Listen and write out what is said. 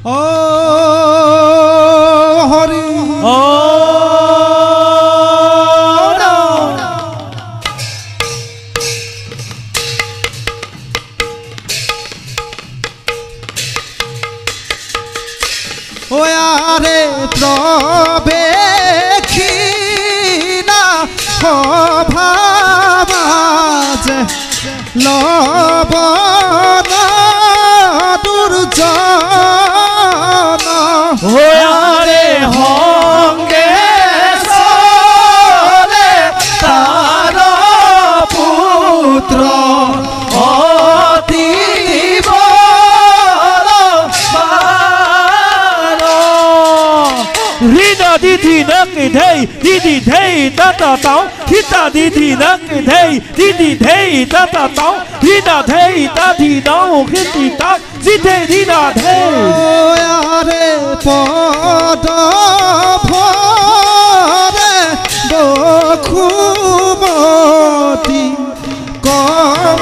ও হরি ও ওয়ারে প্রবেখিনা ভাবাজ লবণ দুর্জন ওয়ারে হঙ্গে সরে তার পুত্র অতীব Rina Didi Naki Day, Didi Day, Tata Tao, Hita Didi Naki Day, Didi Day, Tata Tao, Hita Day, Tati Tao, Hiti Tao, Zite Dina Day. ওয়ারে পদ ভরে বখুমতি কম